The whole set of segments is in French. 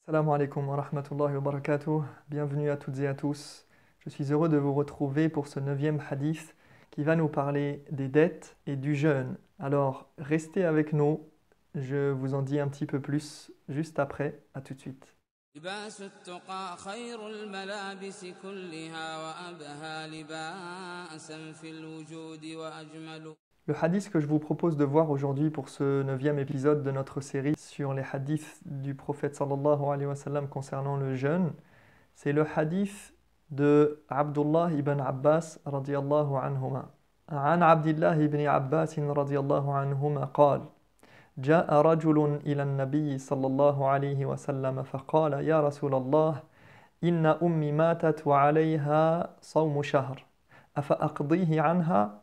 Assalamu alaikum wa rahmatullahi wa barakatuh. Bienvenue à toutes et à tous. Je suis heureux de vous retrouver pour ce 9e hadith qui va nous parler des dettes et du jeûne. Alors, restez avec nous. Je vous en dis un petit peu plus juste après. À tout de suite. لباس التقى خير الملابس كلها وأبهى لباسا في الوجود وأجمل. Le hadith que je vous propose de voir aujourd'hui pour ce 9e épisode de notre série sur les hadiths du prophète sallallahu alayhi wa sallam concernant le jeûne, c'est le hadith de Abdullah ibn Abbas radiyallahu anhuma. عن عبد الله بن عباس رضي الله عنهما قال: جاء رجل إلى النبي صلى الله عليه وسلم فقال: يا رسول الله إن أمي ماتت وعليها صوم شهر أفأقضيه عنها؟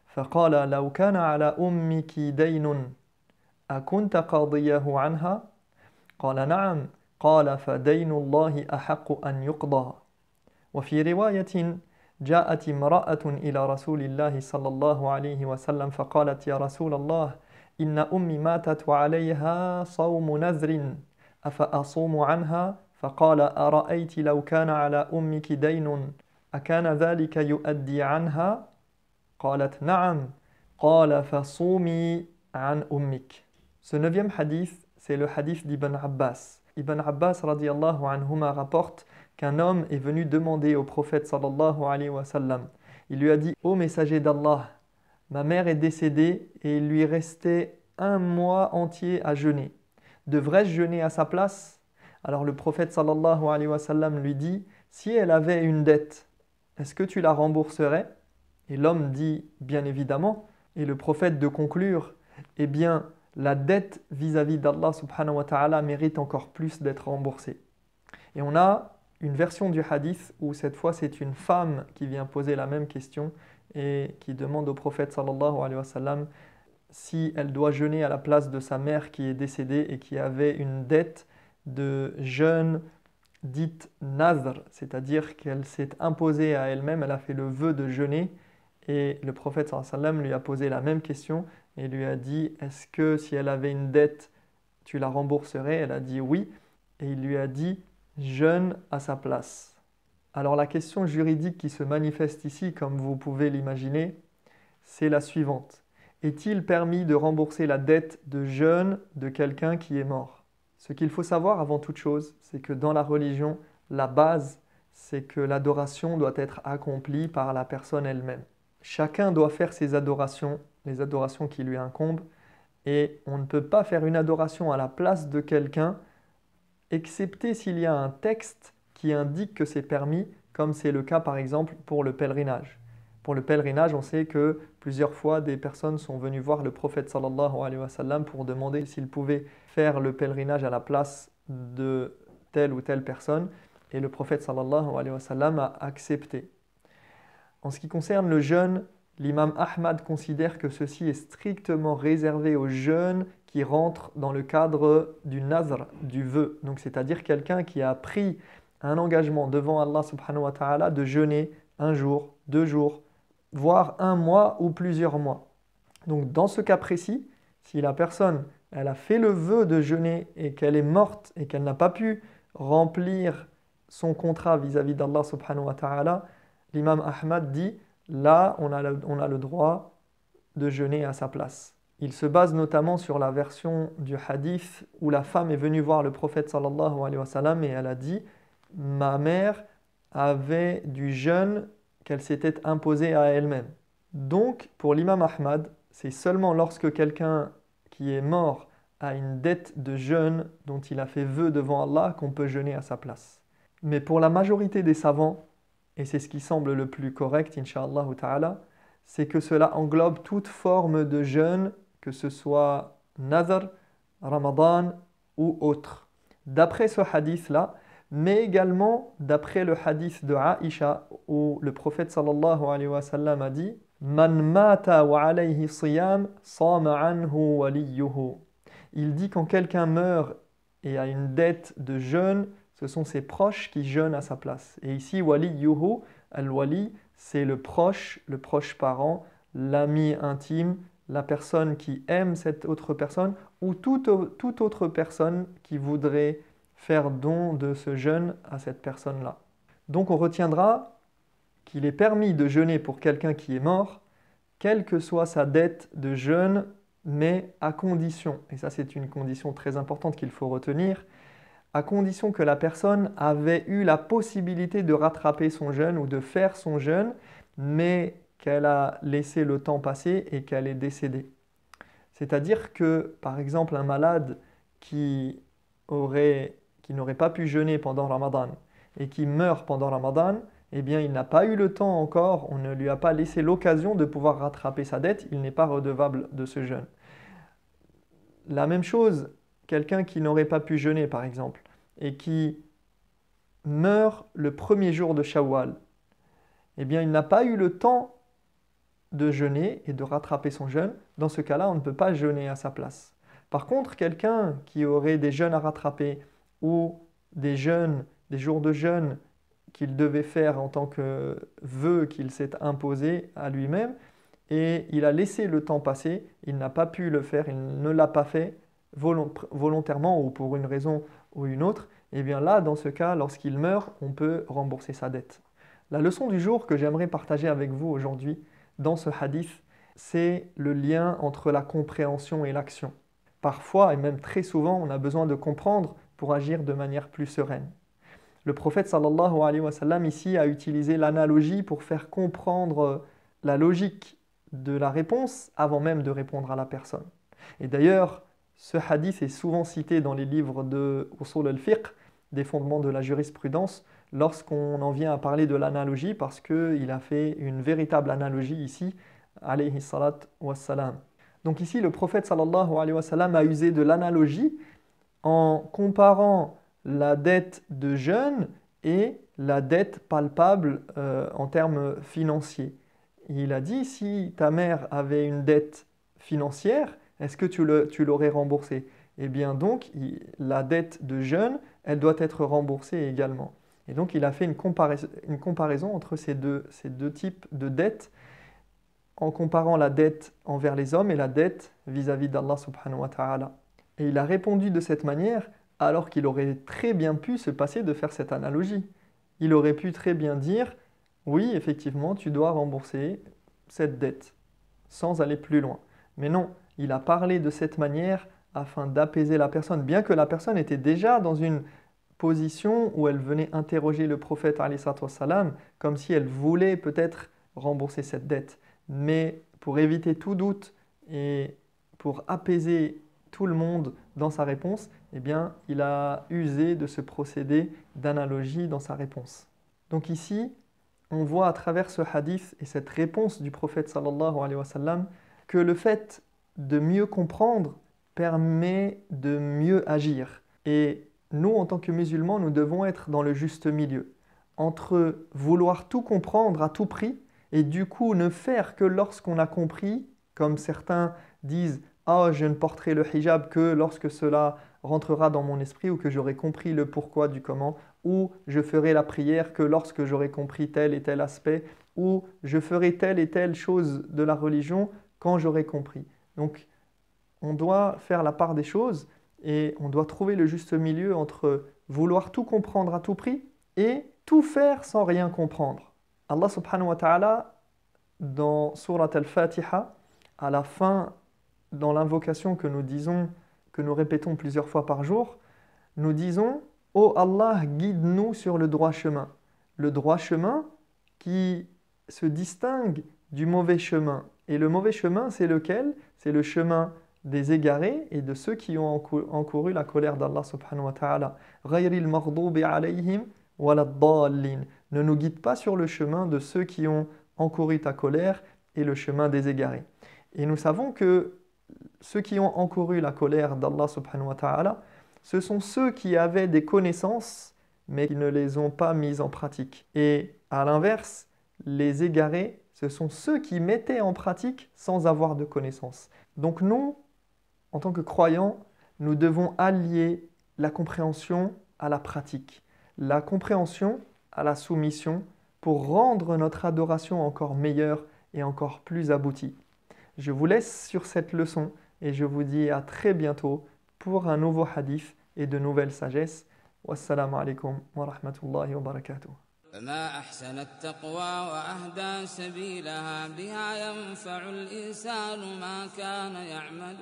فقال: لو كان على أمك دين أكنت قاضيه عنها؟ قال: نعم. قال: فدين الله أحق أن يقضى. وفي رواية: جاءت امرأة إلى رسول الله صلى الله عليه وسلم فقالت: يا رسول الله إن أمي ماتت وعليها صوم نذر أفأصوم عنها؟ فقال: أرأيت لو كان على أمك دين أكان ذلك يؤدي عنها؟ قالت: نعم. قال: فصومي عن أمك. Ce 9e hadith, c'est le hadith d'Ibn Abbas. Ibn Abbas radiyallahu anhuma rapporte qu'un homme est venu demander au prophète sallallahu alayhi wa sallam. Il lui a dit: ô messager d'Allah, ma mère est décédée et il lui restait un mois entier à jeûner. Devrais-je jeûner à sa place? Alors le prophète sallallahu alayhi wa sallam lui dit: si elle avait une dette, est-ce que tu la rembourserais? Et l'homme dit: bien évidemment. Et le prophète de conclure: eh bien, la dette vis-à-vis d'Allah subhanahu wa ta'ala mérite encore plus d'être remboursée. Et on a une version du hadith où cette fois c'est une femme qui vient poser la même question et qui demande au prophète sallallahu alayhi wa sallam si elle doit jeûner à la place de sa mère qui est décédée et qui avait une dette de jeûne dite nazr, c'est-à-dire qu'elle s'est imposée à elle-même, elle a fait le vœu de jeûner. Et le prophète sallallahu alayhi wa sallam lui a posé la même question et lui a dit: est-ce que si elle avait une dette, tu la rembourserais? Elle a dit oui. Et il lui a dit: jeûne à sa place. Alors la question juridique qui se manifeste ici, comme vous pouvez l'imaginer, c'est la suivante. Est-il permis de rembourser la dette de jeûne de quelqu'un qui est mort? Ce qu'il faut savoir avant toute chose, c'est que dans la religion, la base, c'est que l'adoration doit être accomplie par la personne elle-même. Chacun doit faire ses adorations, les adorations qui lui incombent, et on ne peut pas faire une adoration à la place de quelqu'un, excepté s'il y a un texte qui indique que c'est permis, comme c'est le cas par exemple pour le pèlerinage. Pour le pèlerinage, on sait que plusieurs fois des personnes sont venues voir le prophète sallallahu alayhi wa sallam pour demander s'il pouvait faire le pèlerinage à la place de telle ou telle personne, et le prophète sallallahu alayhi wa sallam a accepté. En ce qui concerne le jeûne, l'imam Ahmad considère que ceci est strictement réservé aux jeûnes qui rentrent dans le cadre du nazr, du vœu. Donc c'est-à-dire quelqu'un qui a pris un engagement devant Allah subhanahu wa ta'ala de jeûner un jour, 2 jours, voire un mois ou plusieurs mois. Donc dans ce cas précis, si la personne elle a fait le vœu de jeûner et qu'elle est morte et qu'elle n'a pas pu remplir son contrat vis-à-vis d'Allah subhanahu wa ta'ala, l'imam Ahmad dit: là, on a le droit de jeûner à sa place. Il se base notamment sur la version du hadith où la femme est venue voir le prophète sallallahu alayhi wa sallam et elle a dit: ma mère avait du jeûne qu'elle s'était imposé à elle-même. Donc, pour l'imam Ahmad, c'est seulement lorsque quelqu'un qui est mort a une dette de jeûne dont il a fait vœu devant Allah qu'on peut jeûner à sa place. Mais pour la majorité des savants, et c'est ce qui semble le plus correct, incha'Allah ta'ala, c'est que cela englobe toute forme de jeûne, que ce soit Nazr, Ramadan ou autre. D'après ce hadith-là, mais également d'après le hadith de Aïcha, où le prophète sallallahu alayhi wa sallam a dit: Man mata wa alayhi siyam, sama anhu waliyuhu. Il dit quand quelqu'un meurt et a une dette de jeûne, ce sont ses proches qui jeûnent à sa place. Et ici, waliyuhu, al-wali, c'est le proche parent, l'ami intime, la personne qui aime cette autre personne ou toute autre personne qui voudrait faire don de ce jeûne à cette personne-là. Donc on retiendra qu'il est permis de jeûner pour quelqu'un qui est mort, quelle que soit sa dette de jeûne, mais à condition, et ça c'est une condition très importante qu'il faut retenir, à condition que la personne avait eu la possibilité de rattraper son jeûne ou de faire son jeûne, mais qu'elle a laissé le temps passer et qu'elle est décédée. C'est-à-dire que, par exemple, un malade qui n'aurait pas pu jeûner pendant Ramadan et qui meurt pendant Ramadan, eh bien, il n'a pas eu le temps encore, on ne lui a pas laissé l'occasion de pouvoir rattraper sa dette, il n'est pas redevable de ce jeûne. La même chose, quelqu'un qui n'aurait pas pu jeûner, par exemple, et qui meurt le premier jour de Shawwal, eh bien, il n'a pas eu le temps de jeûner et de rattraper son jeûne. Dans ce cas-là, on ne peut pas jeûner à sa place. Par contre, quelqu'un qui aurait des jeûnes à rattraper ou des jours de jeûne qu'il devait faire en tant que vœu qu'il s'est imposé à lui-même, et il a laissé le temps passer, il n'a pas pu le faire, il ne l'a pas fait volontairement ou pour une raison ou une autre, et bien là, dans ce cas, lorsqu'il meurt, on peut rembourser sa dette. La leçon du jour que j'aimerais partager avec vous aujourd'hui, dans ce hadith, c'est le lien entre la compréhension et l'action. Parfois, et même très souvent, on a besoin de comprendre pour agir de manière plus sereine. Le prophète sallallahu alayhi wa sallam ici a utilisé l'analogie pour faire comprendre la logique de la réponse avant même de répondre à la personne. Et d'ailleurs, ce hadith est souvent cité dans les livres de Usul al-Fiqh, des fondements de la jurisprudence, lorsqu'on en vient à parler de l'analogie, parce qu'il a fait une véritable analogie ici, alayhi salat wa salam. Donc ici, le prophète sallallahu alayhi wa sallam a usé de l'analogie en comparant la dette de jeûne et la dette palpable en termes financiers. Il a dit, si ta mère avait une dette financière, est-ce que tu l'aurais remboursée? Eh bien donc, la dette de jeûne, elle doit être remboursée également. Et donc, il a fait une comparaison entre ces deux types de dettes en comparant la dette envers les hommes et la dette vis-à-vis d'Allah subhanahu wa ta'ala. Et il a répondu de cette manière alors qu'il aurait très bien pu se passer de faire cette analogie. Il aurait pu très bien dire, oui, effectivement, tu dois rembourser cette dette, sans aller plus loin. Mais non, il a parlé de cette manière afin d'apaiser la personne, bien que la personne était déjà dans une position où elle venait interroger le prophète alayhi salatu wassalam, comme si elle voulait peut-être rembourser cette dette. Mais pour éviter tout doute et pour apaiser tout le monde dans sa réponse, eh bien, il a usé de ce procédé d'analogie dans sa réponse. Donc ici, on voit à travers ce hadith et cette réponse du prophète sallallahu alayhi wa sallam que le fait de mieux comprendre permet de mieux agir. Et nous, en tant que musulmans, nous devons être dans le juste milieu entre vouloir tout comprendre à tout prix et du coup ne faire que lorsqu'on a compris, comme certains disent « Ah, je ne porterai le hijab que lorsque cela rentrera dans mon esprit ou que j'aurai compris le pourquoi du comment, ou je ferai la prière que lorsque j'aurai compris tel et tel aspect, ou je ferai telle et telle chose de la religion quand j'aurai compris. » Donc, on doit faire la part des choses et on doit trouver le juste milieu entre vouloir tout comprendre à tout prix et tout faire sans rien comprendre. Allah subhanahu wa ta'ala, dans Surat al-Fatiha, à la fin, dans l'invocation que nous disons, que nous répétons plusieurs fois par jour, nous disons « Ô Allah, guide-nous sur le droit chemin ». Le droit chemin qui se distingue du mauvais chemin. Et le mauvais chemin, c'est lequel? C'est le chemin des égarés et de ceux qui ont encouru la colère d'Allah subhanahu wa ta'ala. « Ghayril maghdubi alayhim waladdallin » Ne nous guide pas sur le chemin de ceux qui ont encouru ta colère et le chemin des égarés. Et nous savons que ceux qui ont encouru la colère d'Allah subhanahu wa ta'ala, ce sont ceux qui avaient des connaissances, mais qui ne les ont pas mises en pratique. Et à l'inverse, les égarés, ce sont ceux qui mettaient en pratique sans avoir de connaissances. Donc nous, en tant que croyants, nous devons allier la compréhension à la pratique, la compréhension à la soumission pour rendre notre adoration encore meilleure et encore plus aboutie. Je vous laisse sur cette leçon et je vous dis à très bientôt pour un nouveau hadith et de nouvelles sagesses. والسلام عليكم ورحمة الله وبركاته. فما أحسن التقوى وأهدى سبيلها بها ينفع الإنسان ما كان يعمل